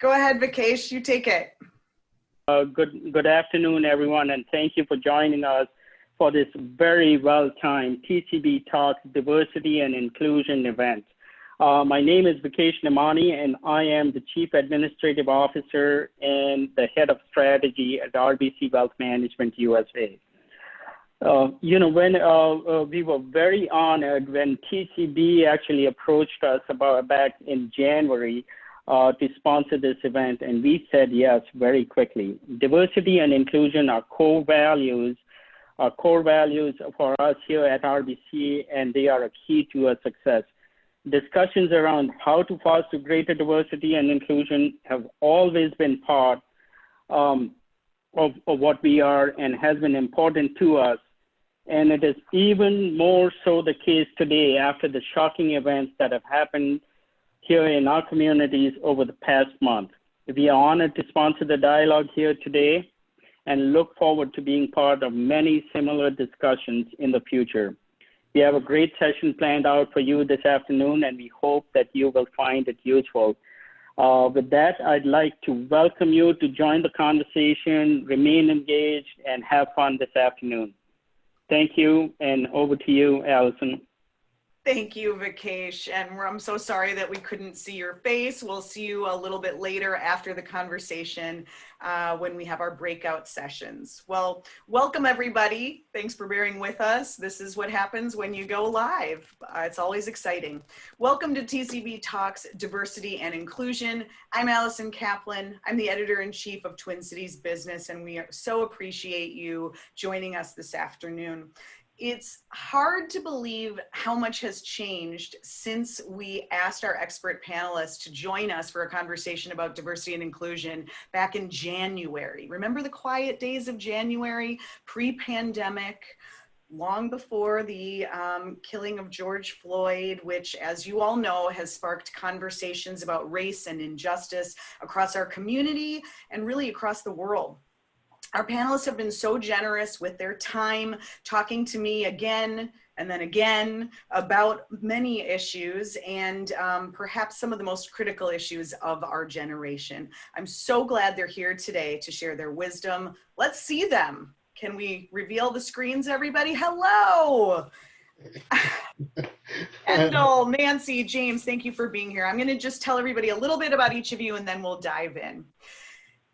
Go ahead, Vikesh, you take it. Good afternoon, everyone, and thank you for joining us for this very well-timed TCB Talks Diversity and Inclusion event. My name is Vikesh Nemani, and I am the Chief Administrative Officer and the Head of Strategy at RBC Wealth Management USA. When we were very honored when TCB actually approached us back in January to sponsor this event, and we said yes very quickly. Diversity and inclusion are core values for us here at RBC, and they are a key to our success. Discussions around how to foster greater diversity and inclusion have always been part of what we are and has been important to us. And it is even more so the case today after the shocking events that have happened here in our communities over the past month. We are honored to sponsor the dialogue here today and look forward to being part of many similar discussions in the future. We have a great session planned out for you this afternoon, and we hope that you will find it useful. With that, I'd like to welcome you to join the conversation, remain engaged, and have fun this afternoon. Thank you, and over to you, Allison. Thank you, Vikesh. And I'm so sorry that we couldn't see your face. We'll see you a little bit later after the conversation when we have our breakout sessions. Well, welcome everybody. Thanks for bearing with us. This is what happens when you go live. It's always exciting. Welcome to TCB Talks Diversity and Inclusion. I'm Allison Kaplan. I'm the editor-in-chief of Twin Cities Business, and we so appreciate you joining us this afternoon. It's hard to believe how much has changed since we asked our expert panelists to join us for a conversation about diversity and inclusion back in January. Remember the quiet days of January, pre-pandemic, long before the killing of George Floyd, which, as you all know, has sparked conversations about race and injustice across our community and really across the world. Our panelists have been so generous with their time, talking to me again and then again about many issues and perhaps some of the most critical issues of our generation. I'm so glad they're here today to share their wisdom. Let's see them. Can we reveal the screens, everybody? Hello. Kendall, Nancy, James, thank you for being here. I'm going to just tell everybody a little bit about each of you and then we'll dive in.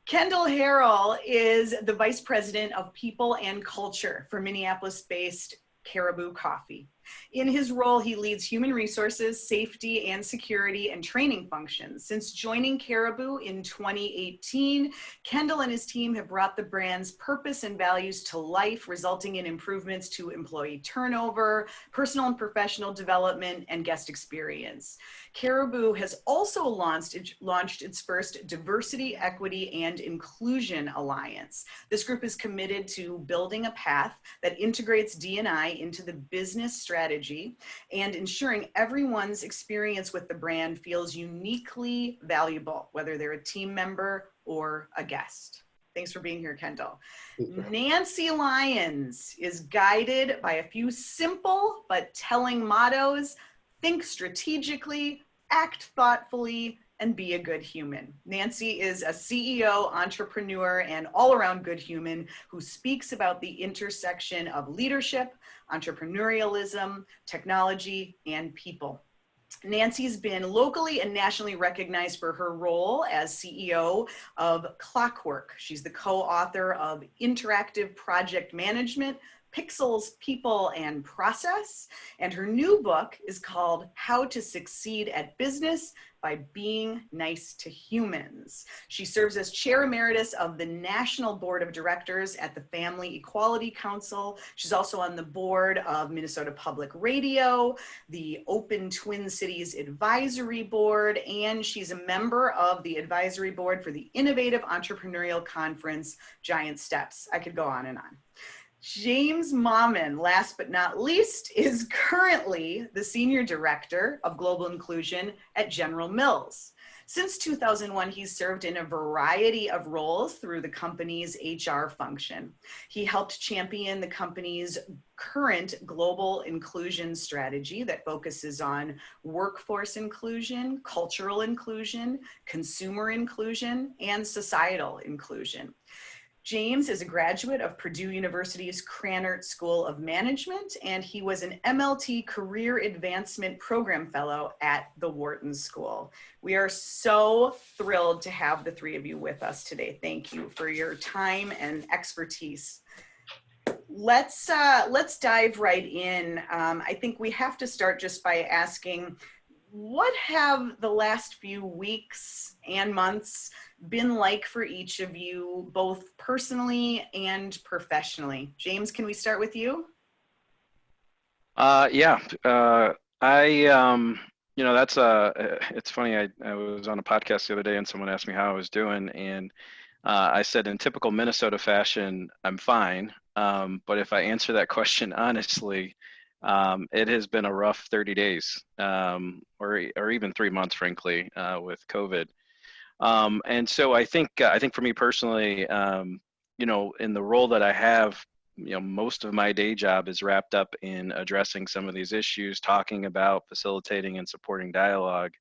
Kendall Harrell is the Vice President of People and Culture for Minneapolis-based Caribou Coffee. In his role, he leads human resources, safety and security, and training functions. Since joining Caribou in 2018, Kendall and his team have brought the brand's purpose and values to life, resulting in improvements to employee turnover, personal and professional development, and guest experience. Caribou has also launched its first Diversity, Equity, and Inclusion Alliance. This group is committed to building a path that integrates D&I into the business strategy and ensuring everyone's experience with the brand feels uniquely valuable, whether they're a team member or a guest. Thanks for being here, Kendall. Nancy Lyons is guided by a few simple but telling mottos: think strategically, act thoughtfully, and be a good human. Nancy is a CEO, entrepreneur, and all-around good human who speaks about the intersection of leadership, entrepreneurialism, technology, and people. Nancy's been locally and nationally recognized for her role as CEO of Clockwork. She's the co-author of Interactive Project Management, Pixels, People, and Process. And her new book is called How to Succeed at Business by Being Nice to Humans. She serves as Chair Emeritus of the National Board of Directors at the Family Equality Council. She's also on the board of Minnesota Public Radio, the Open Twin Cities Advisory Board, and she's a member of the advisory board for the Innovative Entrepreneurial Conference, Giant Steps. I could go on and on. James Momon, last but not least, is currently the Senior Director of Global Inclusion at General Mills. Since 2001, he's served in a variety of roles through the company's HR function. He helped champion the company's current global inclusion strategy that focuses on workforce inclusion, cultural inclusion, consumer inclusion, and societal inclusion. James is a graduate of Purdue University's Krannert School of Management, and he was an MLT Career Advancement Program Fellow at the Wharton School. We are so thrilled to have the three of you with us today. Thank you for your time and expertise. Let's dive right in. I think we have to start just by asking, what have the last few weeks and months been like for each of you, both personally and professionally? James, can we start with you? Yeah, it's funny. I was on a podcast the other day and someone asked me how I was doing, and I said, in typical Minnesota fashion, I'm fine. But if I answer that question honestly, it has been a rough 30 days, or even 3 months, frankly, with COVID. And so I think for me personally, in the role that I have, most of my day job is wrapped up in addressing some of these issues, talking about, facilitating, and supporting dialogue.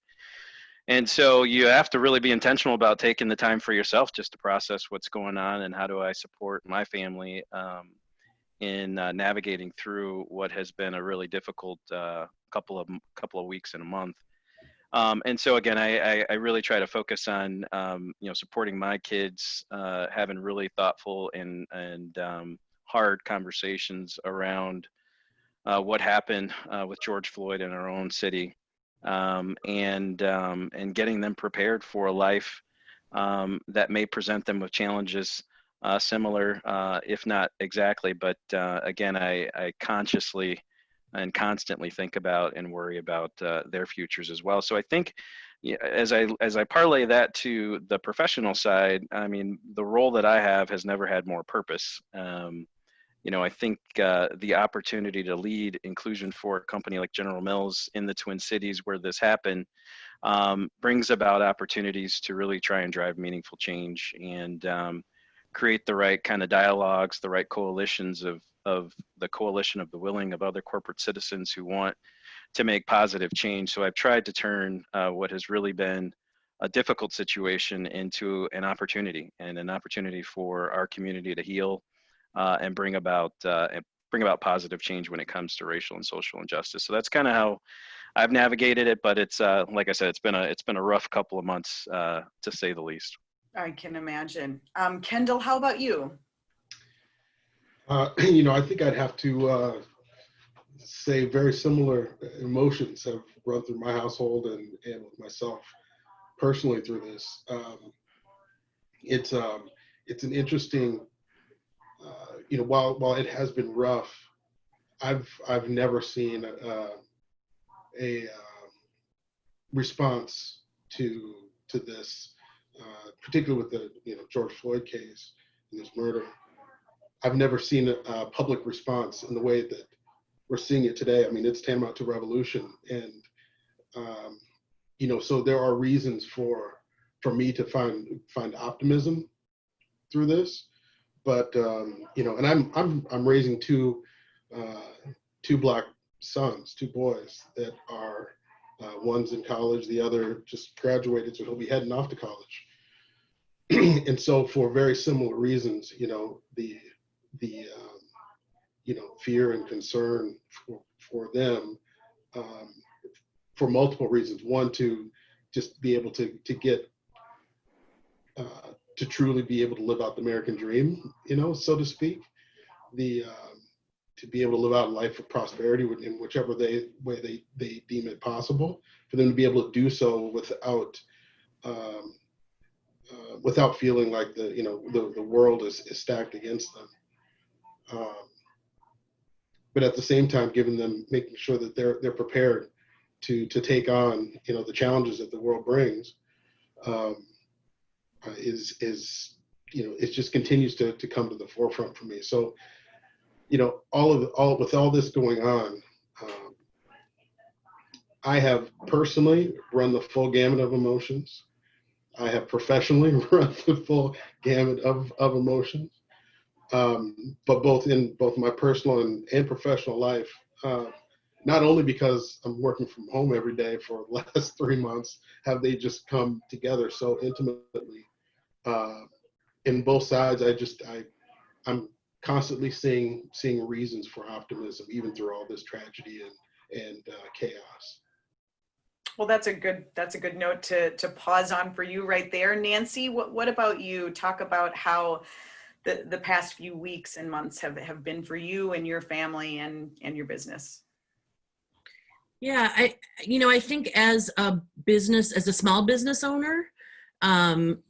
And so you have to really be intentional about taking the time for yourself just to process what's going on and how do I support my family in navigating through what has been a really difficult couple of weeks and a month. And so again, I really try to focus on supporting my kids, having really thoughtful and hard conversations around what happened with George Floyd in our own city, and getting them prepared for a life that may present them with challenges similar, if not exactly. But again, I consciously and constantly think about and worry about their futures as well. So I think, as I parlay that to the professional side, I mean, the role that I have has never had more purpose. I think the opportunity to lead inclusion for a company like General Mills in the Twin Cities where this happened brings about opportunities to really try and drive meaningful change and create the right kind of dialogues, the right coalitions of the coalition of the willing of other corporate citizens who want to make positive change. So I've tried to turn what has really been a difficult situation into an opportunity, and an opportunity for our community to heal and bring about positive change when it comes to racial and social injustice. So that's kind of how I've navigated it. But it's like I said, it's been a rough couple of months to say the least. I can imagine. Kendall, how about you? I think I'd have to say very similar emotions have run through my household and with myself personally through this. It's an interesting, while it has been rough, I've never seen a response to this, particularly with the George Floyd case and his murder. I've never seen a public response in the way that we're seeing it today. I mean, it's tantamount to revolution, and so there are reasons for me to find optimism through this. But and I'm raising two Black sons, two boys that are one's in college, the other just graduated, so he'll be heading off to college. And so for very similar reasons, the fear and concern for them, for multiple reasons. One, to just be able to get to truly be able to live out the American dream, so to speak. To be able to live out a life of prosperity in whichever way they deem it possible, for them to be able to do so without feeling like the world is stacked against them. But at the same time, making sure that they're prepared to take on the challenges that the world brings, it just continues to come to the forefront for me. So with all this going on, I have personally run the full gamut of emotions. I have professionally run the full gamut of emotions. But in both my personal and professional life, not only because I'm working from home every day for the last 3 months, have they just come together so intimately. In both sides, I'm constantly seeing reasons for optimism, even through all this tragedy and chaos. Well, that's a good note to pause on for you right there. Nancy, what about you? Talk about how the past few weeks and months have been for you and your family and your business. Yeah, I think as a small business owner, the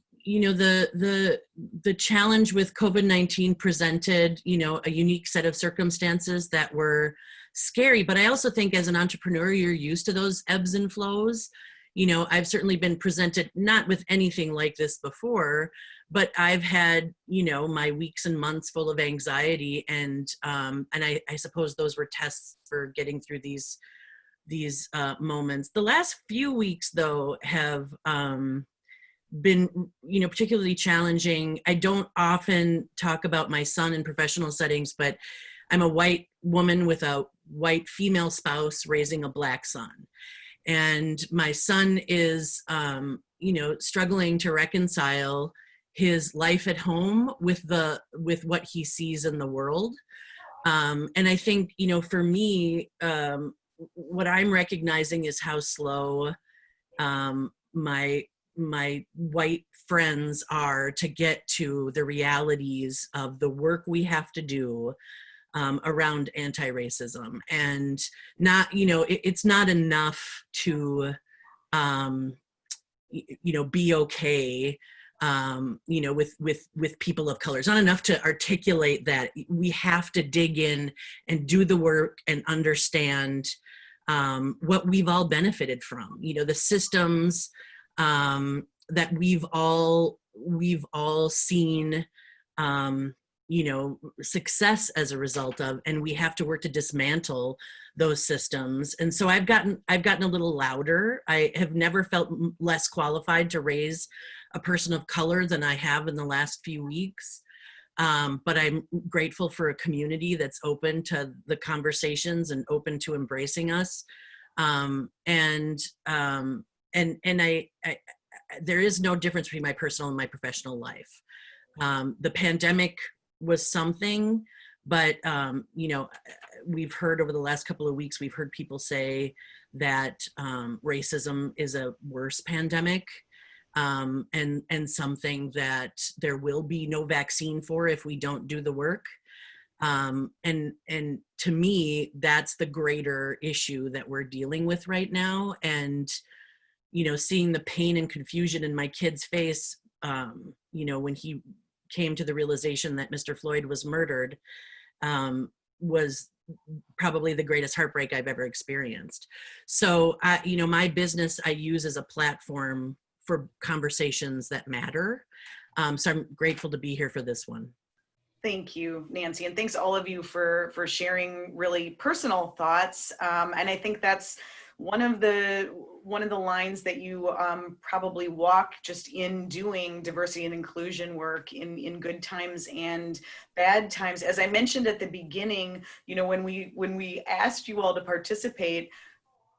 challenge with COVID-19 presented, a unique set of circumstances that were scary. But I also think as an entrepreneur, you're used to those ebbs and flows. I've certainly been presented not with anything like this before, but I've had, my weeks and months full of anxiety, and I suppose those were tests for getting through these moments. The last few weeks, though, have been, particularly challenging. I don't often talk about my son in professional settings, but I'm a white woman with a white female spouse raising a Black son. And my son is, struggling to reconcile his life at home with what he sees in the world. And I think, for me, what I'm recognizing is how slow my white friends are to get to the realities of the work we have to do around anti-racism. And not, it's not enough to, be okay, with people of color. It's not enough to articulate that. We have to dig in and do the work and understand what we've all benefited from. The systems that we've all seen, success as a result of, and we have to work to dismantle those systems. And so I've gotten a little louder. I have never felt less qualified to raise a person of color than I have in the last few weeks. But I'm grateful for a community that's open to the conversations and open to embracing us. And there is no difference between my personal and my professional life. The pandemic was something, but we've heard over the last couple of weeks, we've heard people say that racism is a worse pandemic, and something that there will be no vaccine for if we don't do the work. And to me, that's the greater issue that we're dealing with right now. And seeing the pain and confusion in my kid's face, when he came to the realization that Mr. Floyd was murdered, was probably the greatest heartbreak I've ever experienced. So, my business I use as a platform for conversations that matter. So I'm grateful to be here for this one. Thank you, Nancy, and thanks all of you for sharing really personal thoughts. And I think that's one of the lines that you probably walk just in doing diversity and inclusion work in good times and bad times. As I mentioned at the beginning, when we asked you all to participate,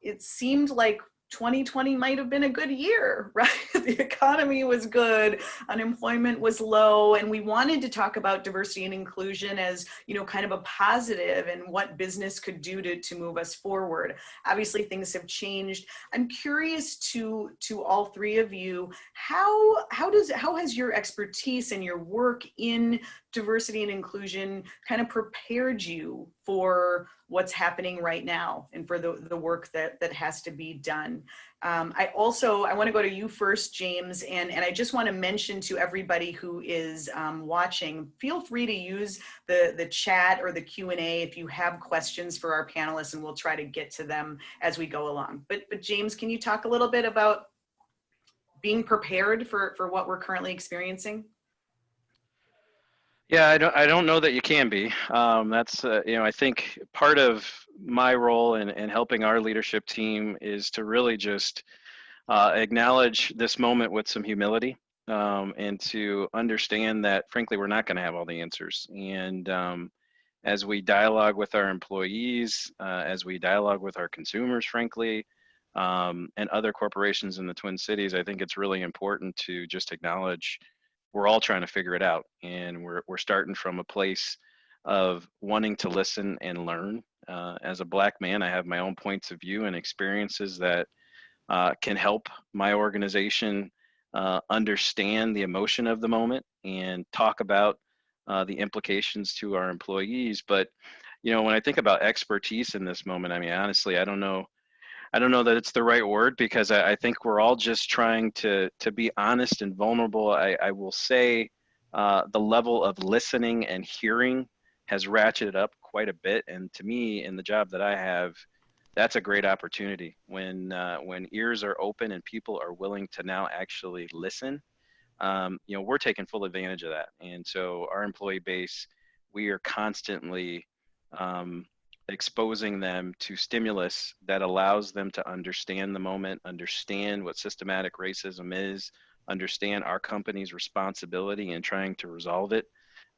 it seemed like 2020 might have been a good year, right? The economy was good, unemployment was low, and we wanted to talk about diversity and inclusion as, kind of a positive and what business could do to move us forward. Obviously, things have changed. I'm curious to all three of you, how has your expertise and your work in diversity and inclusion kind of prepared you for what's happening right now and for the work that has to be done? I want to go to you first, James, and I just want to mention to everybody who is watching, feel free to use the chat or the Q&A if you have questions for our panelists, and we'll try to get to them as we go along. But James, can you talk a little bit about being prepared for what we're currently experiencing? Yeah, I don't know that you can be. That's I think part of my role in helping our leadership team is to really just acknowledge this moment with some humility, and to understand that, frankly, we're not going to have all the answers. And as we dialogue with our employees, as we dialogue with our consumers, frankly, and other corporations in the Twin Cities, I think it's really important to just acknowledge we're all trying to figure it out. And we're starting from a place of wanting to listen and learn. As a Black man, I have my own points of view and experiences that can help my organization understand the emotion of the moment and talk about the implications to our employees. But, you know, when I think about expertise in this moment, I mean, honestly, I don't know that it's the right word, because I think we're all just trying to be honest and vulnerable. I will say the level of listening and hearing has ratcheted up quite a bit. And to me, in the job that I have, that's a great opportunity when ears are open and people are willing to now actually listen. You know, we're taking full advantage of that. And so our employee base, we are constantly exposing them to stimulus that allows them to understand the moment, understand what systematic racism is, understand our company's responsibility in trying to resolve it,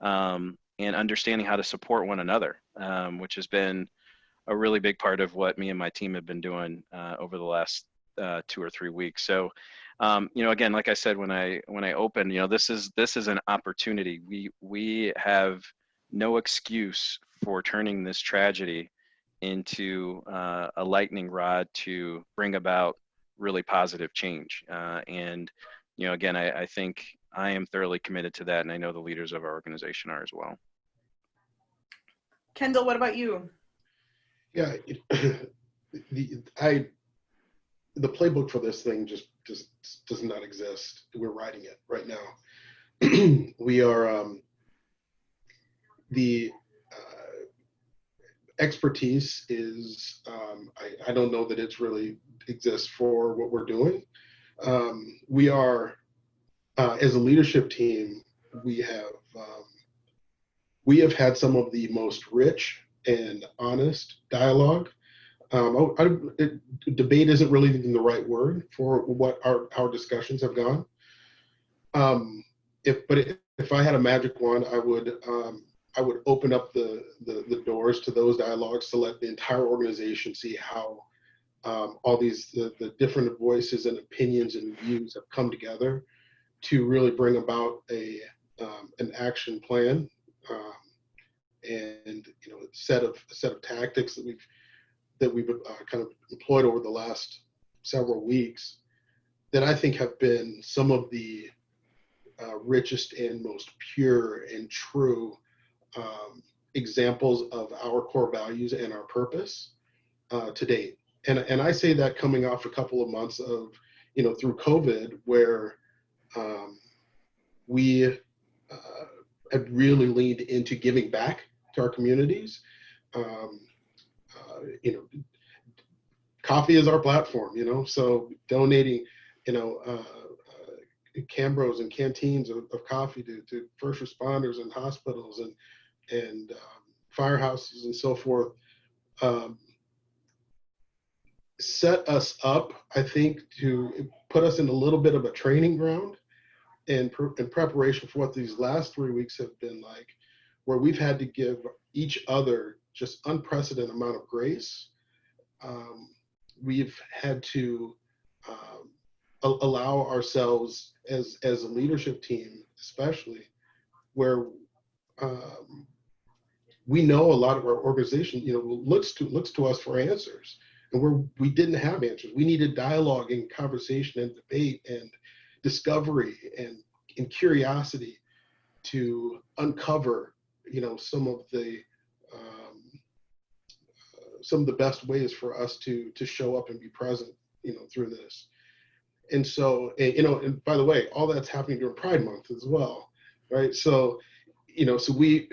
and understanding how to support one another, which has been a really big part of what me and my team have been doing over the last 2 or 3 weeks. So, you know, again, like I said, when I opened, you know, this is an opportunity. We have no excuse for turning this tragedy into a lightning rod to bring about really positive change. And, you know, again, I think I am thoroughly committed to that, and I know the leaders of our organization are as well. Kendall, what about you? Yeah, the playbook for this thing just does not exist. We're writing it right now. We are the expertise is I don't know that it's really exists for what we're doing. We are as a leadership team, we have had some of the most rich and honest dialogue. Debate isn't really even the right word for what our discussions have gone. If I had a magic wand, I would open up the doors to those dialogues to let the entire organization see how all the different voices and opinions and views have come together to really bring about an action plan, and you know, a set of tactics that we've kind of employed over the last several weeks that I think have been some of the richest and most pure and true examples of our core values and our purpose to date. And I say that coming off a couple of months of, you know, through COVID, where we have really leaned into giving back to our communities. You know, coffee is our platform, you know, so donating, you know, Cambros and canteens of coffee to first responders and hospitals and firehouses and so forth, set us up, I think, to put us in a little bit of a training ground in preparation for what these last 3 weeks have been like, where we've had to give each other just unprecedented amount of grace. We've had to allow ourselves as a leadership team, especially, where we know a lot of our organization, you know, looks to us for answers, and where we didn't have answers. We needed dialogue and conversation and debate and discovery and curiosity to uncover, you know, some of the best ways for us to show up and be present, you know, through this. And so, you know, and by the way, all that's happening during Pride Month as well, right? So, you know, so we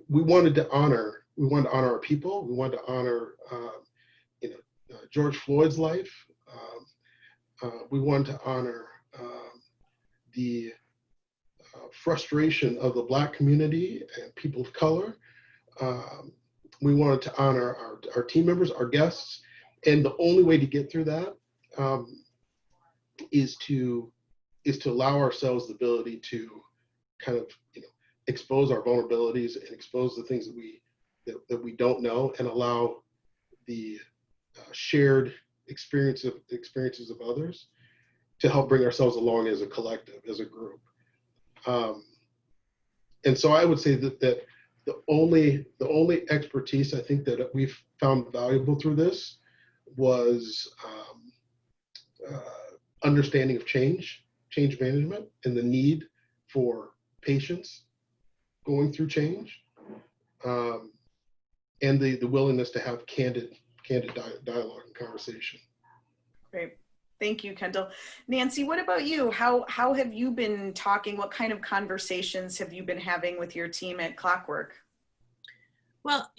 wanted to honor our people. We wanted to honor, you know, George Floyd's life. We wanted to honor the frustration of the Black community and people of color. We wanted to honor our team members, our guests, and the only way to get through that is to allow ourselves the ability to kind of, expose our vulnerabilities and expose the things that we don't know, and allow the shared experiences of others to help bring ourselves along as a collective, as a group. And so I would say that the only expertise I think that we've found valuable through this was understanding of change management, and the need for patience going through change, and the willingness to have candid dialogue and conversation. Great. Thank you, Kendall. Nancy, what about you? How have you been talking? What kind of conversations have you been having with your team at Clockwork? Well,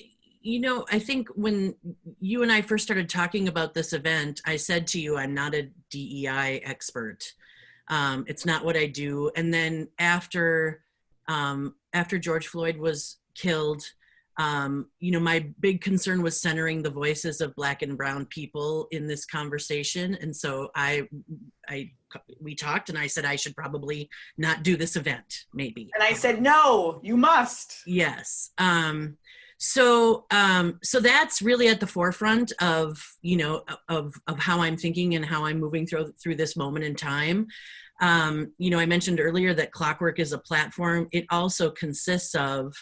I think when you and I first started talking about this event, I said to you, I'm not a DEI expert. It's not what I do. And then after George Floyd was killed, my big concern was centering the voices of Black and Brown people in this conversation. And so we talked, and I said I should probably not do this event, maybe. And I said, no, you must. Yes. So that's really at the forefront of how I'm thinking and how I'm moving through this moment in time. I mentioned earlier that Clockwork is a platform. It also consists of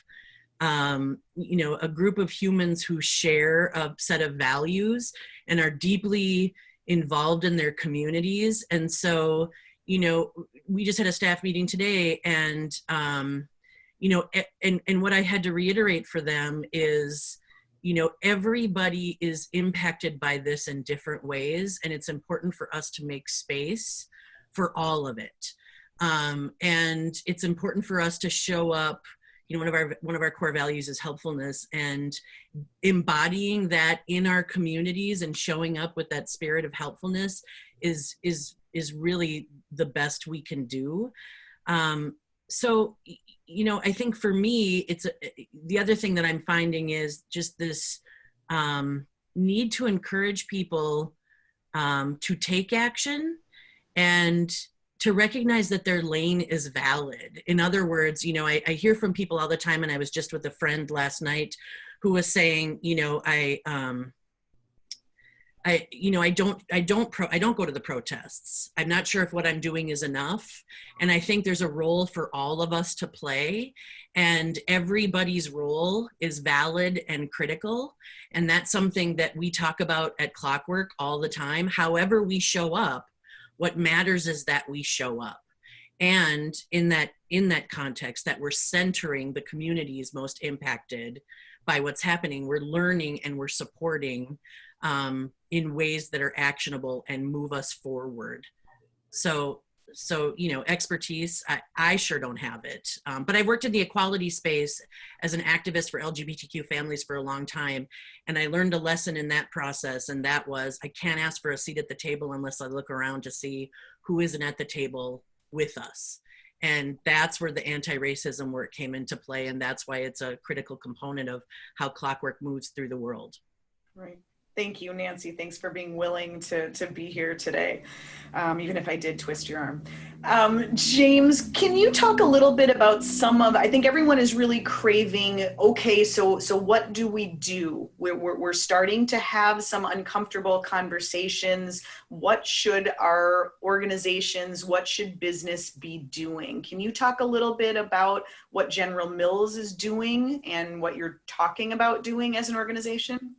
a group of humans who share a set of values and are deeply involved in their communities. And so, we just had a staff meeting today, and, and what I had to reiterate for them is, everybody is impacted by this in different ways, and it's important for us to make space for all of it. And it's important for us to show up. One of our core values is helpfulness, and embodying that in our communities and showing up with that spirit of helpfulness is really the best we can do. So, I think for me, the other thing that I'm finding is just this need to encourage people to take action and to recognize that their lane is valid. In other words, I hear from people all the time, and I was just with a friend last night who was saying, I don't go to the protests. I'm not sure if what I'm doing is enough. And I think there's a role for all of us to play, and everybody's role is valid and critical. And that's something that we talk about at Clockwork all the time. However we show up, what matters is that we show up. And in that context, that we're centering the communities most impacted by what's happening. We're learning and we're supporting in ways that are actionable and move us forward. So expertise, I sure don't have it. But I've worked in the equality space as an activist for LGBTQ families for a long time. And I learned a lesson in that process. And that was, I can't ask for a seat at the table unless I look around to see who isn't at the table with us. And that's where the anti-racism work came into play. And that's why it's a critical component of how Clockwork moves through the world. Right. Thank you, Nancy. Thanks for being willing to be here today, even if I did twist your arm. James, can you talk a little bit about I think everyone is really craving, okay, so what do we do? We're starting to have some uncomfortable conversations. What should our organizations, what should business be doing? Can you talk a little bit about what General Mills is doing and what you're talking about doing as an organization?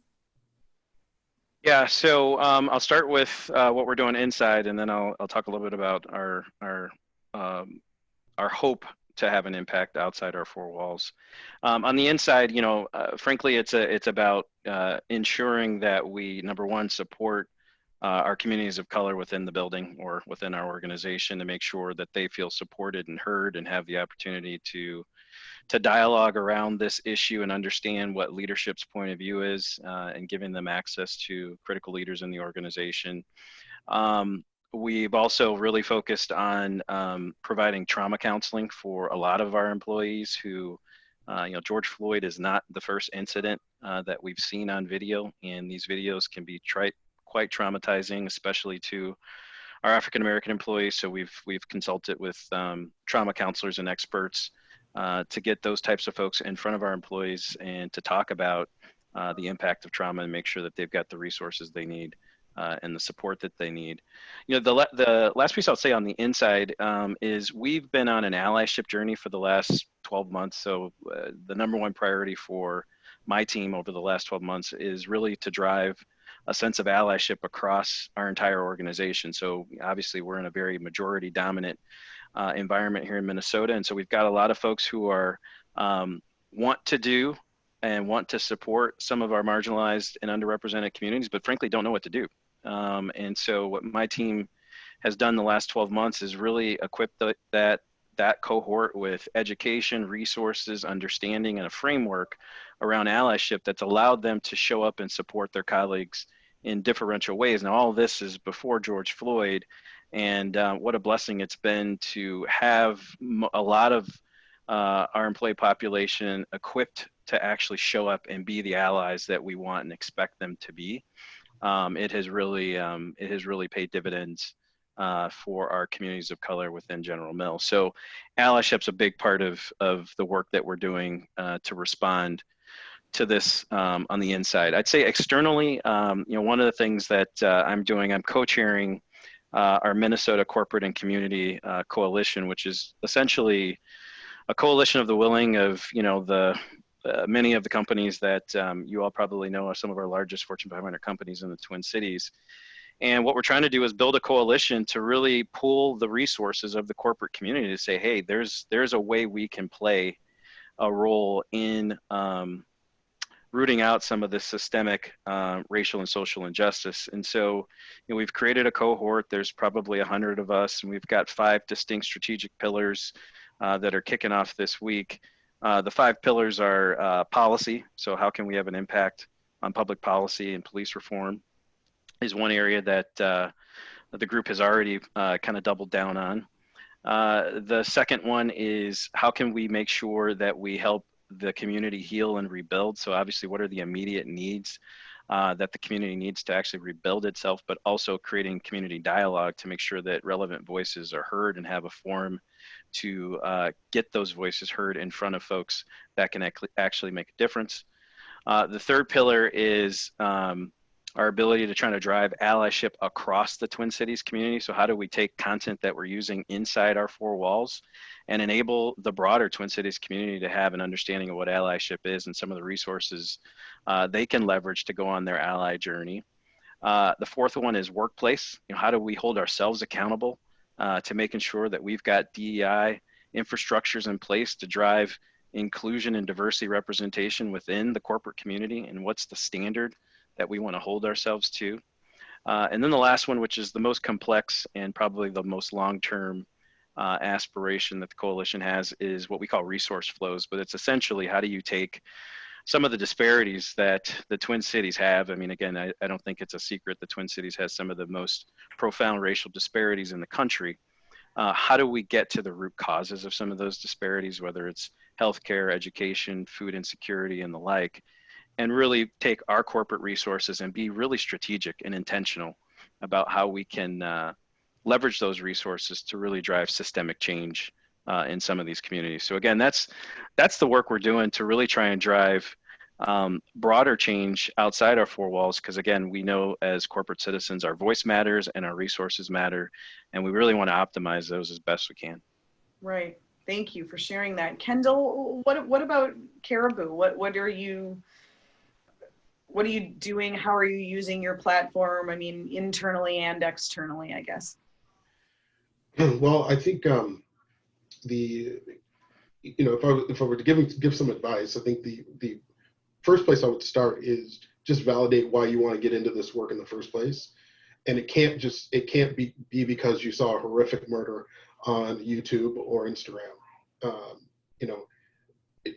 Yeah, so I'll start with what we're doing inside, and then I'll talk a little bit about our hope to have an impact outside our four walls. On the inside, frankly, it's about ensuring that we, number one, support our communities of color within the building or within our organization to make sure that they feel supported and heard and have the opportunity to dialogue around this issue and understand what leadership's point of view is, and giving them access to critical leaders in the organization. We've also really focused on providing trauma counseling for a lot of our employees who, George Floyd is not the first incident that we've seen on video, and these videos can be quite traumatizing, especially to our African American employees. So we've consulted with trauma counselors and experts to get those types of folks in front of our employees and to talk about the impact of trauma and make sure that they've got the resources they need and the support that they need. You know, the last piece I'll say on the inside is we've been on an allyship journey for the last 12 months. So the number one priority for my team over the last 12 months is really to drive a sense of allyship across our entire organization. So obviously we're in a very majority dominant environment here in Minnesota. And so we've got a lot of folks who are want to do and want to support some of our marginalized and underrepresented communities, but frankly don't know what to do. And so what my team has done the last 12 months is really equip that cohort with education, resources, understanding, and a framework around allyship that's allowed them to show up and support their colleagues in differential ways. Now, all of this is before George Floyd, and what a blessing it's been to have a lot of our employee population equipped to actually show up and be the allies that we want and expect them to be. It has really paid dividends for our communities of color within General Mills. So allyship's a big part of the work that we're doing to respond to this on the inside. I'd say externally, one of the things that I'm doing, I'm co-chairing our Minnesota Corporate and Community Coalition, which is essentially a coalition of the willing of, many of the companies that you all probably know are some of our largest Fortune 500 companies in the Twin Cities. And what we're trying to do is build a coalition to really pool the resources of the corporate community to say, hey, there's a way we can play a role in rooting out some of the systemic racial and social injustice. And so we've created a cohort. There's probably 100 of us, and we've got 5 distinct strategic pillars that are kicking off this week. The 5 pillars are policy. So how can we have an impact on public policy and police reform is one area that the group has already kind of doubled down on. The second one is how can we make sure that we help the community heal and rebuild? So obviously, what are the immediate needs that the community needs to actually rebuild itself, but also creating community dialogue to make sure that relevant voices are heard and have a forum to get those voices heard in front of folks that can actually make a difference. The third pillar is our ability to try to drive allyship across the Twin Cities community. So how do we take content that we're using inside our 4 walls and enable the broader Twin Cities community to have an understanding of what allyship is and some of the resources they can leverage to go on their ally journey. The fourth one is workplace. How do we hold ourselves accountable to making sure that we've got DEI infrastructures in place to drive inclusion and diversity representation within the corporate community, and what's the standard that we want to hold ourselves to. And then the last one, which is the most complex and probably the most long-term aspiration that the coalition has, is what we call resource flows. But it's essentially how do you take some of the disparities that the Twin Cities have. I mean, again, I don't think it's a secret the Twin Cities has some of the most profound racial disparities in the country. How do we get to the root causes of some of those disparities, whether it's healthcare, education, food insecurity, and the like, and really take our corporate resources and be really strategic and intentional about how we can leverage those resources to really drive systemic change in some of these communities. So again, that's the work we're doing to really try and drive broader change outside our 4 walls, because again, we know as corporate citizens, our voice matters and our resources matter, and we really want to optimize those as best we can. Right. Thank you for sharing that. Kendall, what about Caribou? What are you doing? How are you using your platform? I mean, internally and externally, I guess. Well, I think if I were to give some advice, I think the first place I would start is just validate why you want to get into this work in the first place. And it can't be because you saw a horrific murder on YouTube or Instagram.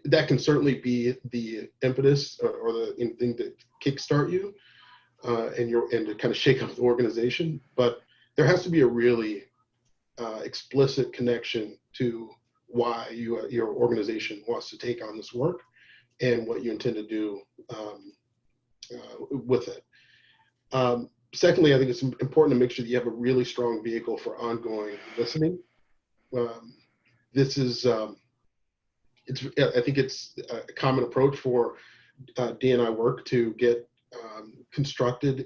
That can certainly be the impetus or the thing that kickstart you and to kind of shake up the organization. But there has to be a really explicit connection to why your organization wants to take on this work and what you intend to do with it. secondly, I think it's important to make sure that you have a really strong vehicle for ongoing listening. This is, I think it's a common approach for D&I work to get constructed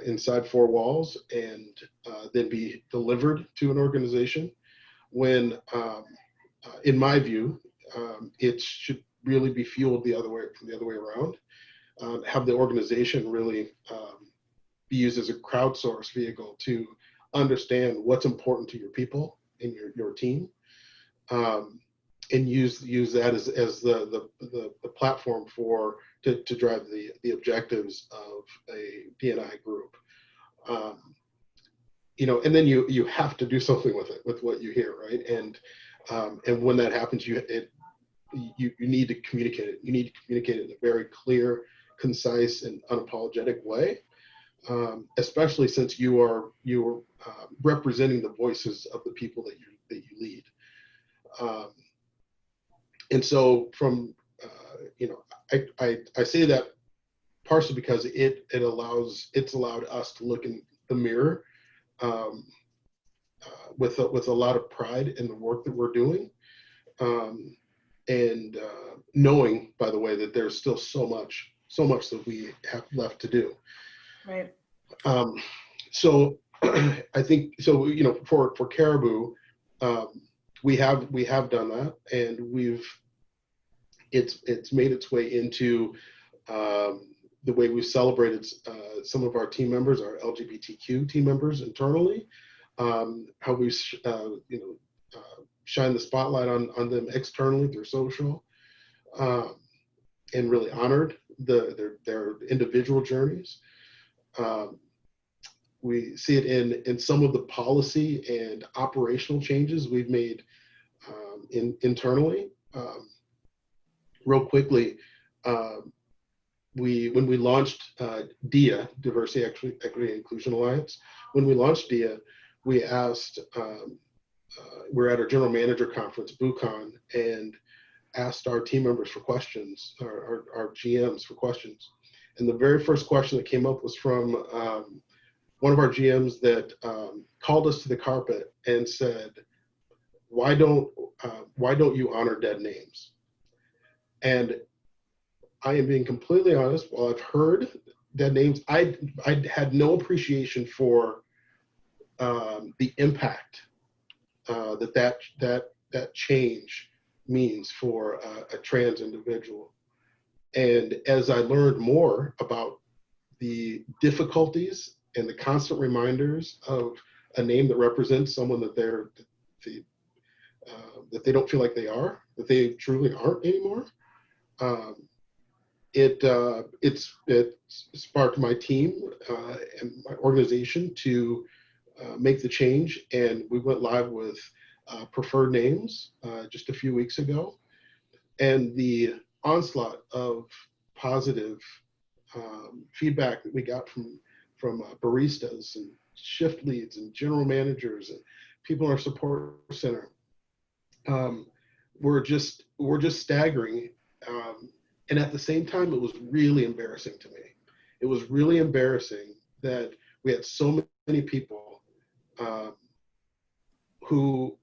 inside four walls and then be delivered to an organization. When, in my view, it should really be fueled the other way around. Have the organization really be used as a crowdsourced vehicle to understand what's important to your people and your team, and use that as the platform to drive the objectives of a D&I group. And then you have to do something with it, with what you hear, right? And when that happens, you need to communicate it. You need to communicate it in a very clear, concise, and unapologetic way, especially since you're representing the voices of the people that you lead. And so I say that partially because it's allowed us to look in the mirror with a lot of pride in the work that we're doing, and knowing, by the way, that there's still so much that we have left to do. Right. So I think so. For Caribou, we have done that, and it's made its way into the way we've celebrated some of our team members, our LGBTQ team members internally, how we shine the spotlight on them externally through social, and really honored their individual journeys. We see it in some of the policy and operational changes we've made internally. Real quickly, when we launched DIA, Diversity, Equity, and Inclusion Alliance, when we launched DIA, we asked, we're at our general manager conference, BooCon, and asked our team members for questions, our GMs for questions. And the very first question that came up was from one of our GMs that called us to the carpet and said, why don't you honor dead names? And I am being completely honest, while I've heard dead names, I had no appreciation for the impact that change means for a trans individual. And as I learned more about the difficulties and the constant reminders of a name that represents someone that that they don't feel like they are, that they truly aren't anymore, it sparked my team and my organization to make the change, and we went live with preferred names just a few weeks ago. And the onslaught of positive feedback that we got from baristas and shift leads and general managers and people in our support center were just staggering. And at the same time, it was really embarrassing to me. It was really embarrassing that we had so many people who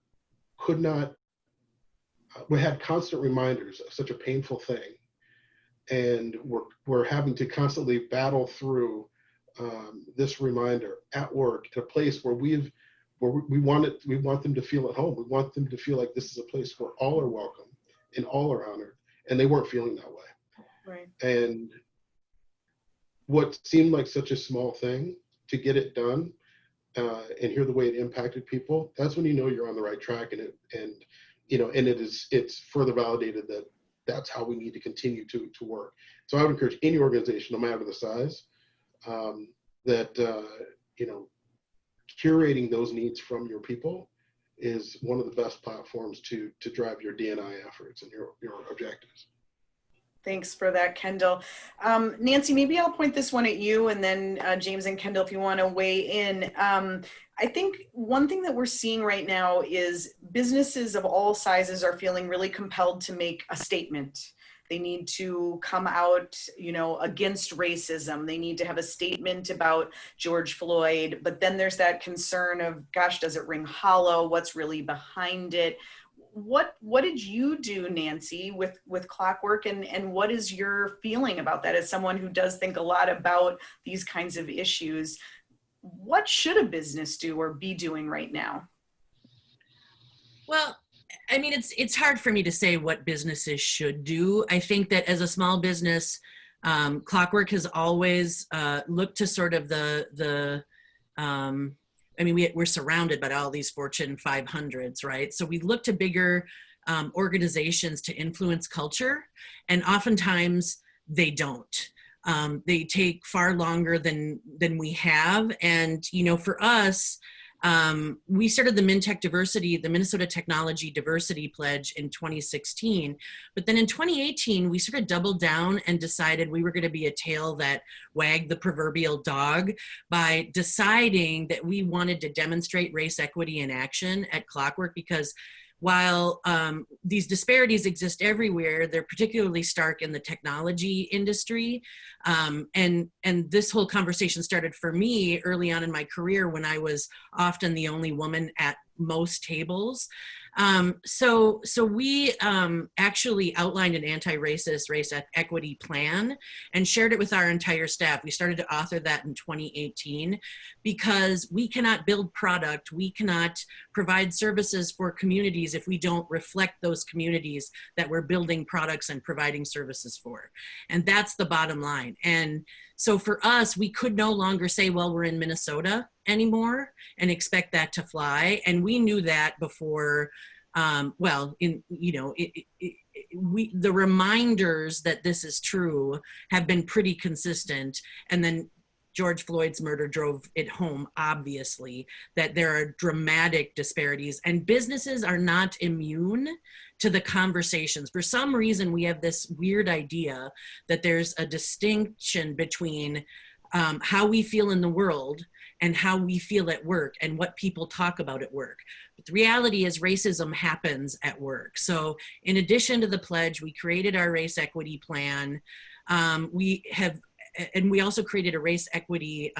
could not, we had constant reminders of such a painful thing, and we're having to constantly battle through this reminder at work, at a place where we want them to feel at home. We want them to feel like this is a place where all are welcome and all are honored, and they weren't feeling that way. Right. And what seemed like such a small thing, to get it done and hear the way it impacted people, that's when you know you're on the right track, and it's further validated that that's how we need to continue to work. So I would encourage any organization, no matter the size, that curating those needs from your people is one of the best platforms to drive your D&I efforts and your objectives. Thanks for that, Kendall. Nancy, maybe I'll point this one at you, and then James and Kendall, if you want to weigh in. I think one thing that we're seeing right now is businesses of all sizes are feeling really compelled to make a statement. They need to come out, you know, against racism. They need to have a statement about George Floyd. But then there's that concern of, gosh, does it ring hollow? What's really behind it? What did you do, Nancy, with Clockwork, and what is your feeling about that as someone who does think a lot about these kinds of issues? What should a business do or be doing right now? Well, I mean, it's hard for me to say what businesses should do. I think that as a small business, Clockwork has always looked to sort of I mean, we're surrounded by all these Fortune 500s, right? So we look to bigger organizations to influence culture, and oftentimes they don't. They take far longer than we have. And, you know, for us, we started the the Minnesota Technology Diversity Pledge in 2016. But then in 2018, we sort of doubled down and decided we were going to be a tail that wagged the proverbial dog by deciding that we wanted to demonstrate race equity in action at Clockwork, because while these disparities exist everywhere, they're particularly stark in the technology industry. And this whole conversation started for me early on in my career when I was often the only woman at most tables. So we actually outlined an anti-racist race equity plan and shared it with our entire staff. We started to author that in 2018 because we cannot build product, we cannot provide services for communities if we don't reflect those communities that we're building products and providing services for. And that's the bottom line. And so for us, we could no longer say, well, we're in Minnesota anymore and expect that to fly. And we knew that before, the reminders that this is true have been pretty consistent. And then George Floyd's murder drove it home, obviously, that there are dramatic disparities, and businesses are not immune to the conversations. For some reason, we have this weird idea that there's a distinction between how we feel in the world and how we feel at work and what people talk about at work. But the reality is racism happens at work. So in addition to the pledge, we created our race equity plan. And we also created a race equity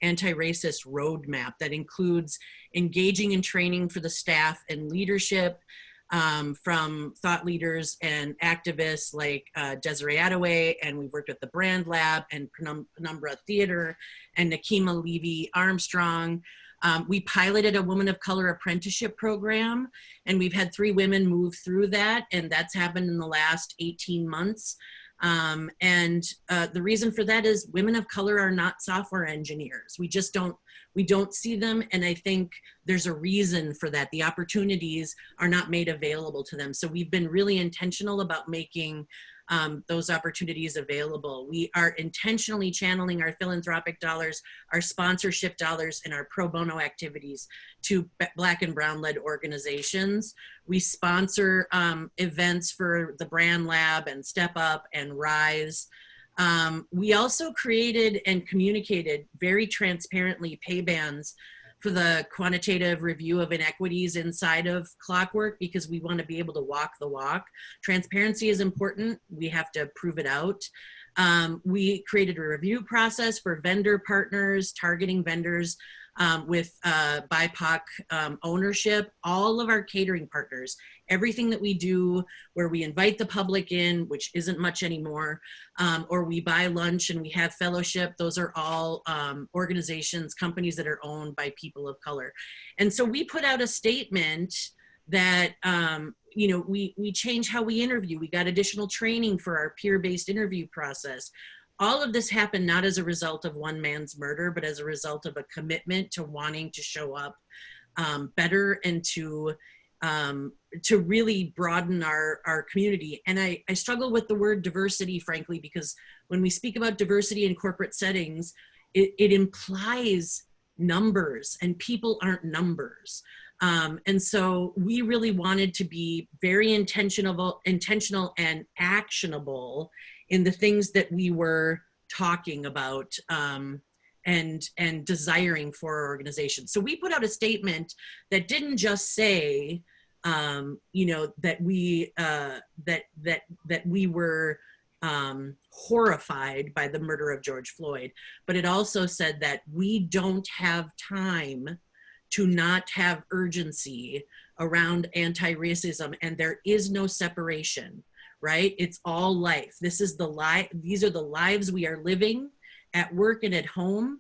anti-racist roadmap that includes engaging and training for the staff and leadership from thought leaders and activists like Desiree Attaway, and we've worked with the Brand Lab and Penumbra Theater and Nakima Levy-Armstrong. We piloted a Woman of Color apprenticeship program, and we've had 3 women move through that, and that's happened in the last 18 months. The reason for that is women of color are not software engineers. We don't see them. And I think there's a reason for that. The opportunities are not made available to them. So we've been really intentional about making those opportunities available. We are intentionally channeling our philanthropic dollars, our sponsorship dollars, and our pro bono activities to Black and Brown-led organizations. We sponsor events for the Brand Lab and Step Up and Rise. We also created and communicated very transparently pay bands for the quantitative review of inequities inside of Clockwork, because we want to be able to walk the walk. Transparency is important. We have to prove it out. We created a review process for vendor partners, targeting vendors with BIPOC ownership. All of our catering partners, everything that we do where we invite the public in, which isn't much anymore, or we buy lunch and we have fellowship, those are all organizations, companies that are owned by people of color. And so we put out a statement that, we change how we interview. We got additional training for our peer-based interview process. All of this happened not as a result of one man's murder, but as a result of a commitment to wanting to show up better and to really broaden our community. And I struggle with the word diversity, frankly, because when we speak about diversity in corporate settings, it implies numbers, and people aren't numbers. And so we really wanted to be very intentional and actionable in the things that we were talking about and desiring for our organization. So we put out a statement that didn't just say, you know, that we were horrified by the murder of George Floyd, but it also said that we don't have time to not have urgency around anti-racism, and there is no separation, right? It's all life. This is these are the lives we are living at work and at home.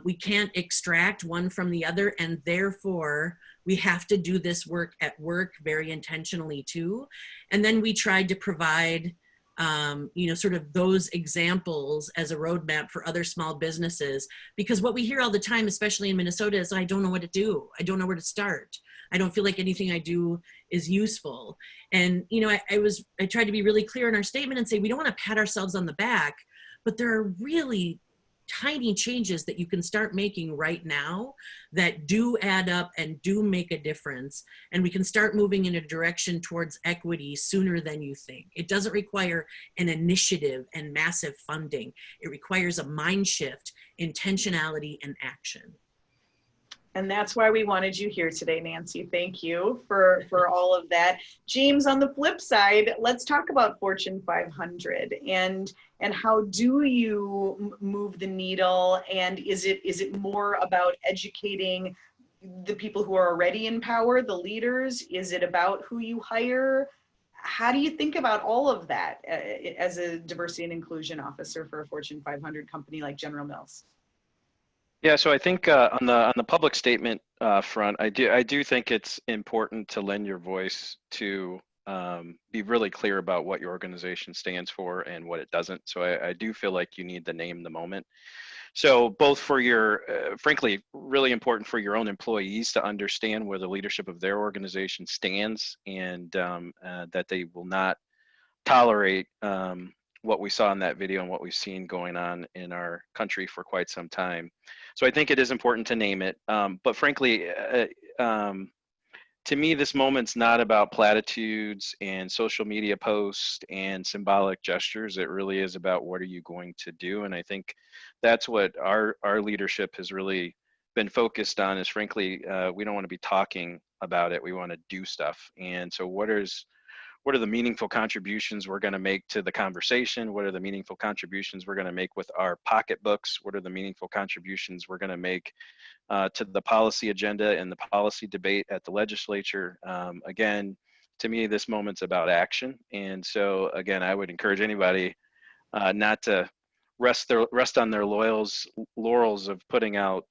We can't extract one from the other, and therefore we have to do this work at work very intentionally too. And then we tried to provide you know, sort of those examples as a roadmap for other small businesses, because what we hear all the time, especially in Minnesota, is I don't know what to do. I don't know where to start. I don't feel like anything I do is useful. And, you know, I tried to be really clear in our statement and say, we don't want to pat ourselves on the back, but there are really tiny changes that you can start making right now that do add up and do make a difference. And we can start moving in a direction towards equity sooner than you think. It doesn't require an initiative and massive funding. It requires a mind shift, intentionality, and action. And that's why we wanted you here today, Nancy. Thank you for all of that. James, on the flip side, let's talk about Fortune 500 and how do you move the needle? And is it more about educating the people who are already in power, the leaders? Is it about who you hire? How do you think about all of that as a diversity and inclusion officer for a Fortune 500 company like General Mills? Yeah, so I think on the public statement front, I do think it's important to lend your voice to be really clear about what your organization stands for and what it doesn't. So I do feel like you need to name the moment. So both for your, frankly, really important for your own employees to understand where the leadership of their organization stands, and that they will not tolerate what we saw in that video and what we've seen going on in our country for quite some time. So I think it is important to name it. But frankly, to me, this moment's not about platitudes and social media posts and symbolic gestures. It really is about what are you going to do? And I think that's what our leadership has really been focused on, is frankly, we don't want to be talking about it. We want to do stuff. And so what are the meaningful contributions we're going to make to the conversation? What are the meaningful contributions we're going to make with our pocketbooks? What are the meaningful contributions we're going to make to the policy agenda and the policy debate at the legislature? Again, to me, this moment's about action. And so, again, I would encourage anybody not to rest on their laurels of putting out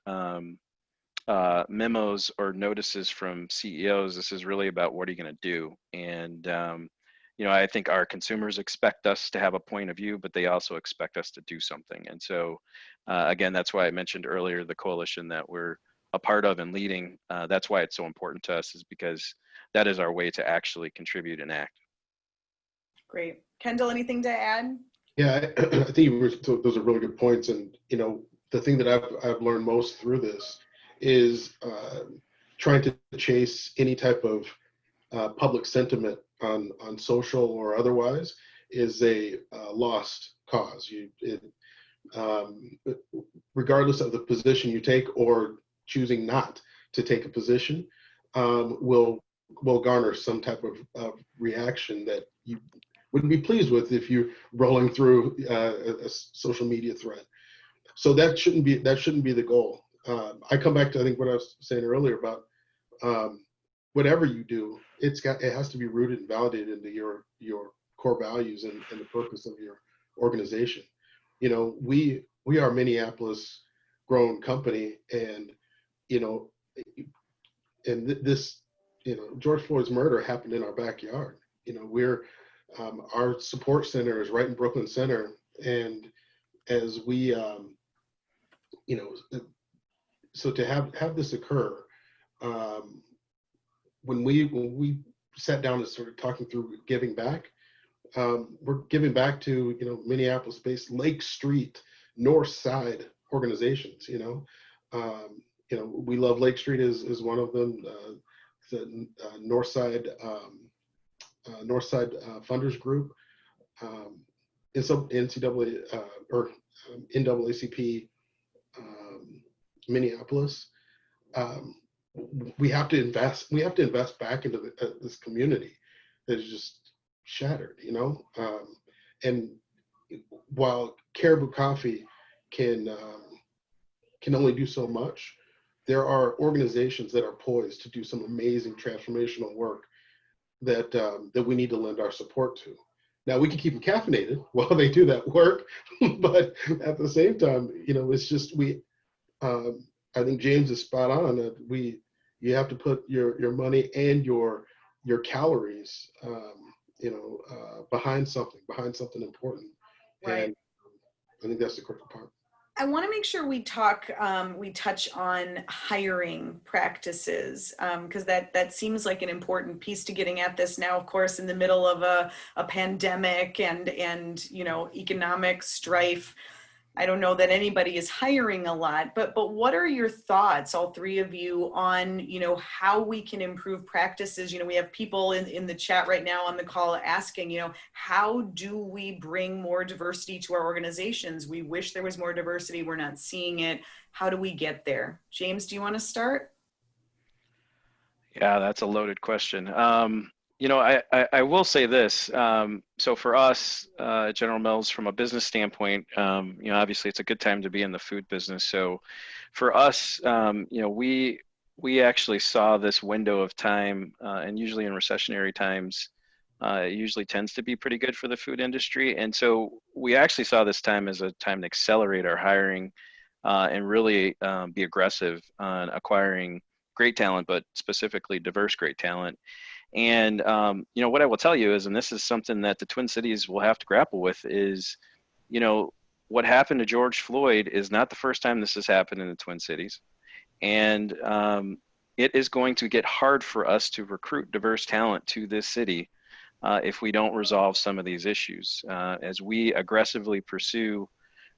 memos or notices from CEOs. This is really about what are you going to do? And, you know, I think our consumers expect us to have a point of view, but they also expect us to do something. And so, again, that's why I mentioned earlier the coalition that we're a part of and leading. That's why it's so important to us, is because that is our way to actually contribute and act. Great. Kendall, anything to add? Yeah, I think those are really good points. And, you know, the thing that I've learned most through this is trying to chase any type of public sentiment on social or otherwise is a lost cause. Regardless of the position you take or choosing not to take a position, will garner some type of reaction that you wouldn't be pleased with if you're rolling through a social media thread. So that shouldn't be the goal. I come back to, I think, what I was saying earlier about whatever you do, it has to be rooted and validated into your core values and the purpose of your organization. You know, we are a Minneapolis grown company, and you know, and this, you know, George Floyd's murder happened in our backyard. You know, our support center is right in Brooklyn Center, and as we you know, so to have this occur, when we sat down and started talking through giving back, we're giving back to, you know, Minneapolis-based Lake Street, North Side organizations. You know, we love Lake Street is one of them. The North Side Funders Group, and some NCAA or NAACP Minneapolis. we have to invest. We have to invest back into this community that is just shattered, you know. And while Caribou Coffee can only do so much, there are organizations that are poised to do some amazing transformational work that that we need to lend our support to. Now, we can keep them caffeinated while they do that work, but at the same time, you know, it's just I think James is spot on that you have to put your money and your calories, you know, behind something important. Right. And I think that's the critical part. I want to make sure we touch on hiring practices, because that seems like an important piece to getting at this now, of course, in the middle of a pandemic and you know, economic strife. I don't know that anybody is hiring a lot, but what are your thoughts, all three of you, on, you know, how we can improve practices? You know, we have people in the chat right now on the call asking, you know, how do we bring more diversity to our organizations? We wish there was more diversity. We're not seeing it. How do we get there? James, do you want to start? Yeah, that's a loaded question. You know, I will say this. So for us, General Mills, from a business standpoint, you know, obviously it's a good time to be in the food business. So for us, you know, we actually saw this window of time, and usually in recessionary times, it usually tends to be pretty good for the food industry. And so we actually saw this time as a time to accelerate our hiring and really be aggressive on acquiring great talent, but specifically diverse great talent. And, you know, what I will tell you is, and this is something that the Twin Cities will have to grapple with, is, you know, what happened to George Floyd is not the first time this has happened in the Twin Cities. And it is going to get hard for us to recruit diverse talent to this city if we don't resolve some of these issues. As we aggressively pursue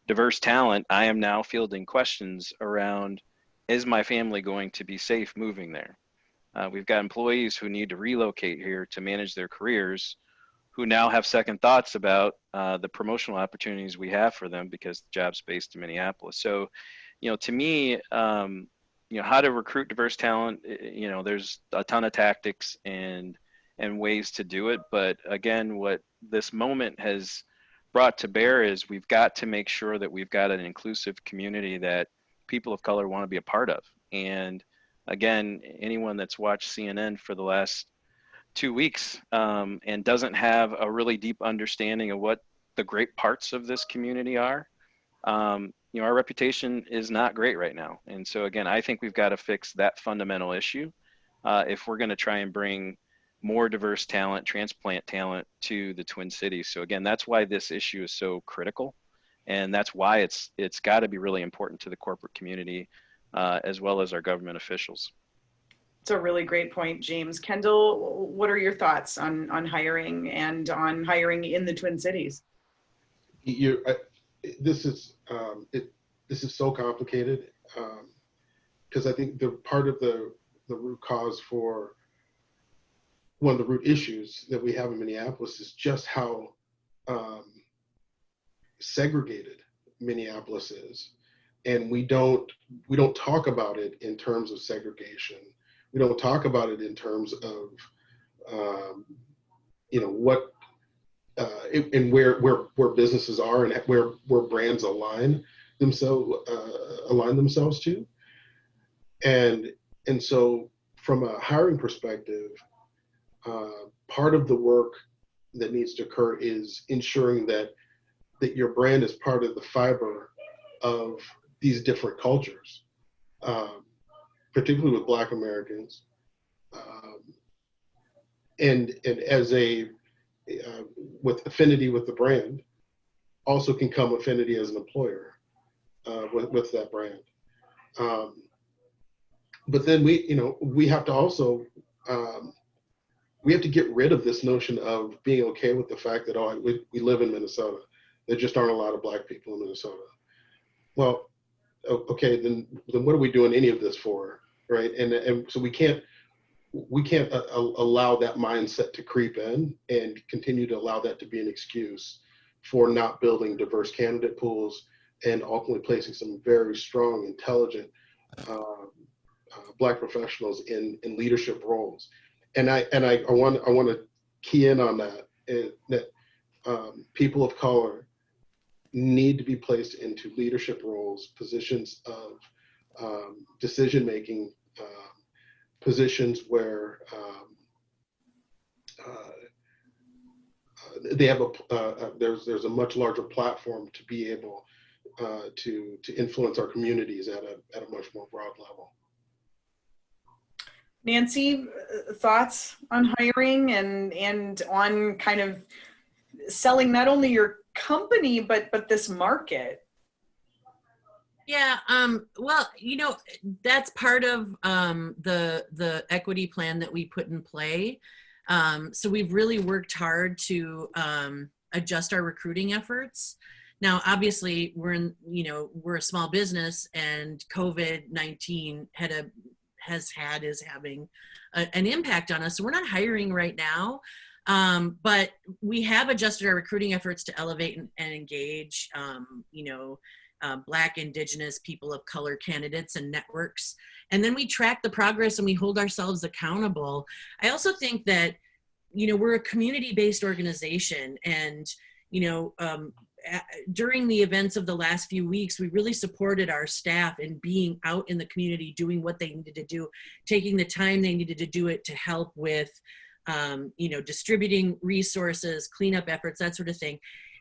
diverse talent, I am now fielding questions around, is my family going to be safe moving there? We've got employees who need to relocate here to manage their careers, who now have second thoughts about the promotional opportunities we have for them because the job's based in Minneapolis. So, you know, to me, you know, how to recruit diverse talent, you know, there's a ton of tactics and ways to do it. But again, what this moment has brought to bear is we've got to make sure that we've got an inclusive community that people of color want to be a part of. And again, anyone that's watched CNN for the last 2 weeks and doesn't have a really deep understanding of what the great parts of this community are, you know, our reputation is not great right now. And so again, I think we've got to fix that fundamental issue if we're going to try and bring more diverse talent, transplant talent to the Twin Cities. So again, that's why this issue is so critical. And that's why it's got to be really important to the corporate community as well as our government officials. It's a really great point, James. Kendall, what are your thoughts on hiring and on hiring in the Twin Cities? This is so complicated because I think the part of the root cause for one of the root issues that we have in Minneapolis is just how segregated Minneapolis is. And we don't talk about it in terms of segregation. We don't talk about it in terms of you know, what and where businesses are and where brands align themselves to. And so from a hiring perspective, part of the work that needs to occur is ensuring that your brand is part of the fiber of these different cultures, particularly with Black Americans, and as with affinity with the brand, also can come affinity as an employer with that brand. But then we have to also we have to get rid of this notion of being okay with the fact that we live in Minnesota. There just aren't a lot of Black people in Minnesota. Well, okay, then what are we doing any of this for, right? And so we can't allow that mindset to creep in and continue to allow that to be an excuse for not building diverse candidate pools and ultimately placing some very strong, intelligent Black professionals in leadership roles. And I want to key in on that, that people of color need to be placed into leadership roles, positions of decision-making, positions where they have there's a much larger platform to be able to influence our communities at a much more broad level. Nancy, thoughts on hiring and on kind of selling not only your company but this market? Yeah, well, you know, that's part of the equity plan that we put in play. So we've really worked hard to adjust our recruiting efforts. Now, obviously, we're a small business, and COVID-19 is having an impact on us. So we're not hiring right now, but we have adjusted our recruiting efforts to elevate and engage, Black, Indigenous, people of color candidates and networks. And then we track the progress and we hold ourselves accountable. I also think that, we're a community-based organization, and, during the events of the last few weeks, we really supported our staff in being out in the community, doing what they needed to do, taking the time they needed to do it to help with, distributing resources, cleanup efforts, that sort of thing.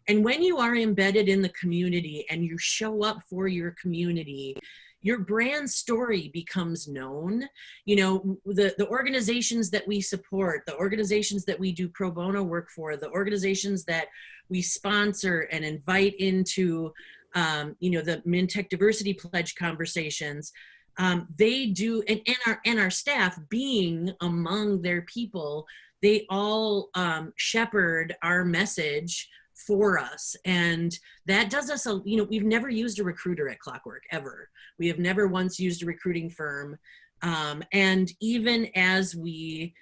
And when you are embedded in the community and you show up for your community, your brand story becomes known. The organizations that we support, the organizations that we do pro bono work for, the organizations that we sponsor and invite into, the MinTech Diversity Pledge conversations, they do, and our staff being among their people, they all shepherd our message for us. And that does us, we've never used a recruiter at Clockwork, ever. We have never once used a recruiting firm. And even as we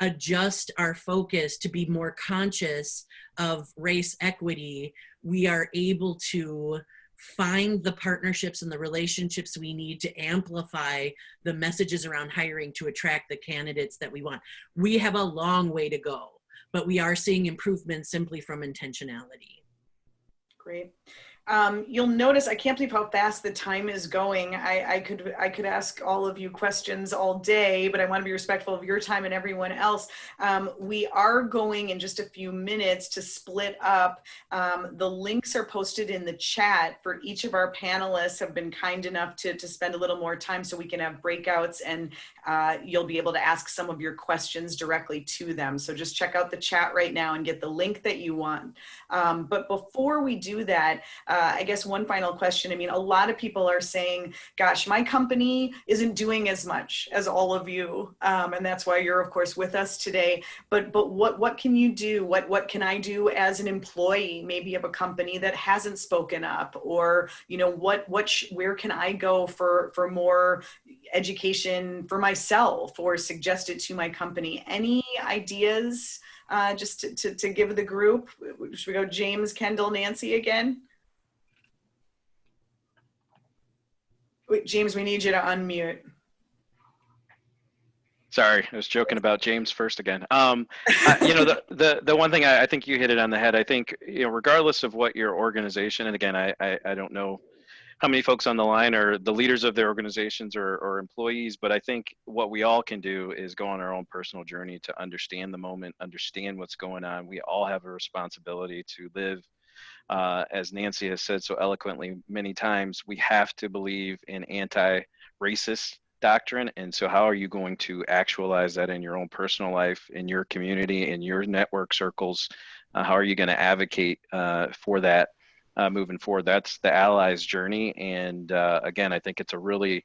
adjust our focus to be more conscious of race equity, we are able to find the partnerships and the relationships we need to amplify the messages around hiring to attract the candidates that we want. We have a long way to go, but we are seeing improvements simply from intentionality. Great. You'll notice, I can't believe how fast the time is going. I could ask all of you questions all day, but I want to be respectful of your time and everyone else. We are going in just a few minutes to split up. The links are posted in the chat for each of our panelists have been kind enough to spend a little more time so we can have breakouts, and you'll be able to ask some of your questions directly to them. So just check out the chat right now and get the link that you want. But before we do that, I guess one final question. I mean, a lot of people are saying, gosh, my company isn't doing as much as all of you. And that's why you're, of course, with us today. But what can you do? What can I do as an employee, maybe of a company that hasn't spoken up? Or, where can I go for more education for myself or suggest it to my company? Any ideas just to give the group? Should we go James, Kendall, Nancy again? Wait, James, we need you to unmute. Sorry, I was joking about James first again. The one thing I think you hit it on the head. I think, regardless of what your organization, and again, I don't know how many folks on the line are the leaders of their organizations or employees, but I think what we all can do is go on our own personal journey to understand the moment, understand what's going on. We all have a responsibility to live, as Nancy has said so eloquently many times, we have to believe in anti-racist doctrine. And so how are you going to actualize that in your own personal life, in your community, in your network circles? How are you going to advocate for that moving forward? That's the Allies journey. And again, I think it's a really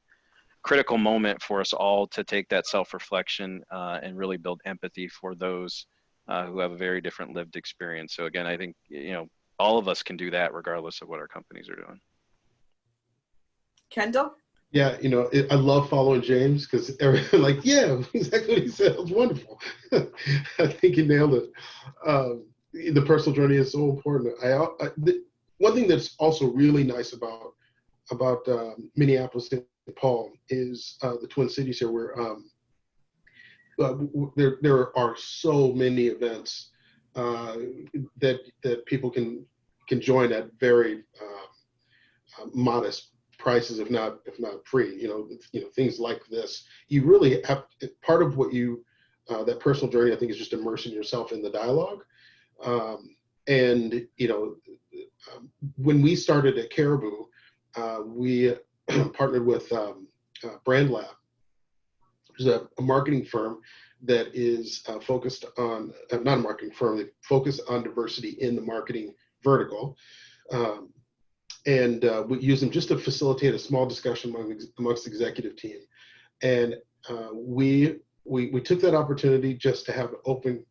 critical moment for us all to take that self-reflection and really build empathy for those who have a very different lived experience. So again, I think, all of us can do that regardless of what our companies are doing. Kendall? Yeah, I love following James because everyone like, yeah, exactly what he said. It was wonderful. I think he nailed it. The personal journey is so important. One thing that's also really nice about Minneapolis, St. Paul, is the Twin Cities here, where there are so many events that people can join at very modest prices, if not free. Things like this. You really have, part of what you that personal journey, I think, is just immersing yourself in the dialogue. When we started at Caribou, we partnered with Brand Lab, which is a marketing firm that is focused on, not a marketing firm, they focus on diversity in the marketing vertical. We use them just to facilitate a small discussion amongst the executive team. And we took that opportunity just to have an open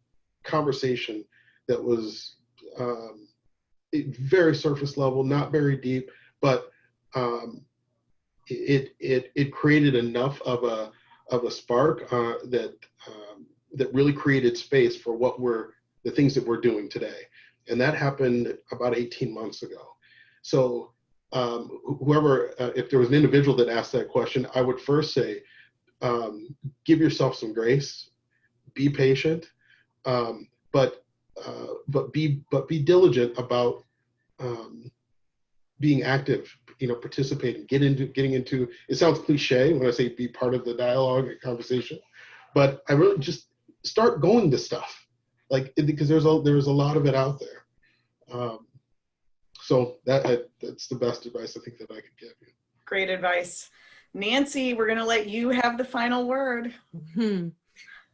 conversation that was very surface level, not very deep, but it created enough of a spark that really created space for the things that we're doing today. And that happened about 18 months ago. So whoever, if there was an individual that asked that question, I would first say, give yourself some grace, be patient, but be diligent about being active, participating, getting into, it sounds cliche when I say be part of the dialogue and conversation, but I really just start going to stuff, because there's a lot of it out there. So that's the best advice I think that I could give you. Great advice. Nancy, we're going to let you have the final word.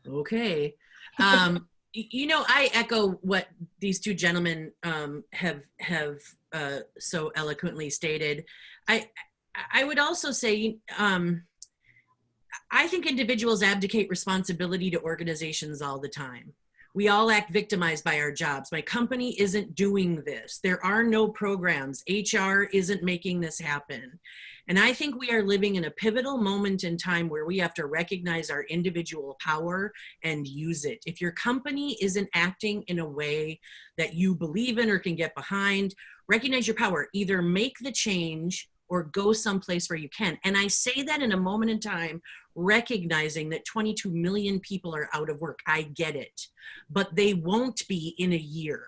Okay. I echo what these two gentlemen have so eloquently stated. I would also say, I think individuals abdicate responsibility to organizations all the time. We all act victimized by our jobs. My company isn't doing this. There are no programs. HR isn't making this happen. And I think we are living in a pivotal moment in time where we have to recognize our individual power and use it. If your company isn't acting in a way that you believe in or can get behind, recognize your power. Either make the change or go someplace where you can. And I say that in a moment in time, recognizing that 22 million people are out of work. I get it, but they won't be in a year.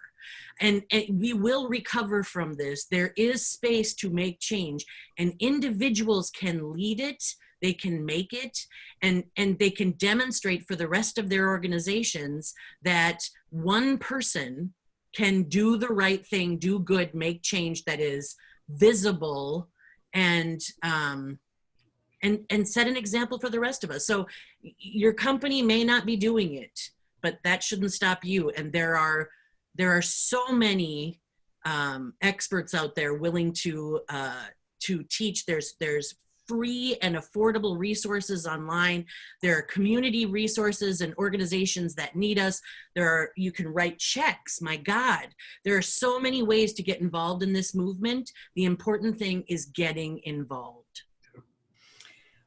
And we will recover from this. There is space to make change, and individuals can lead it, they can make it, and they can demonstrate for the rest of their organizations that one person can do the right thing, do good, make change that is visible, and set an example for the rest of us. So your company may not be doing it, but that shouldn't stop you. And there are so many experts out there willing to teach. There's free and affordable resources online. There are community resources and organizations that need us. You can write checks. My God, there are so many ways to get involved in this movement. The important thing is getting involved.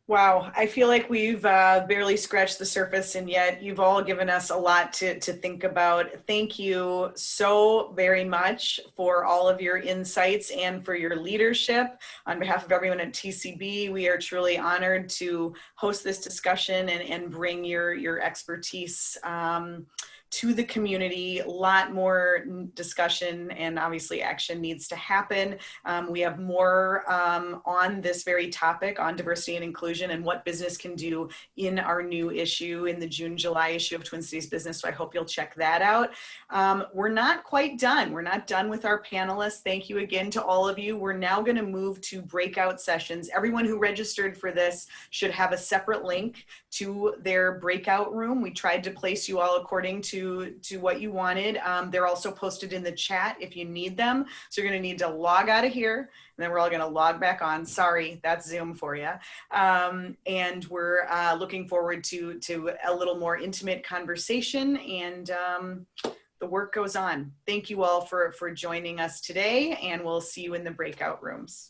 Wow, I feel like we've barely scratched the surface, and yet you've all given us a lot to think about. Thank you so very much for all of your insights and for your leadership. On behalf of everyone at TCB, we are truly honored to host this discussion and bring your expertise to the community. A lot more discussion and obviously action needs to happen. We have more on this very topic on diversity and inclusion and what business can do in our new issue, in the June-July issue of Twin Cities Business. So I hope you'll check that out. We're not quite done. We're not done with our panelists. Thank you again to all of you. We're now going to move to breakout sessions. Everyone who registered for this should have a separate link to their breakout room. We tried to place you all according to what you wanted. They're also posted in the chat if you need them. So you're going to need to log out of here, and then we're all going to log back on. Sorry, that's Zoom for you. And we're looking forward to a little more intimate conversation, and the work goes on. Thank you all for joining us today, and we'll see you in the breakout rooms.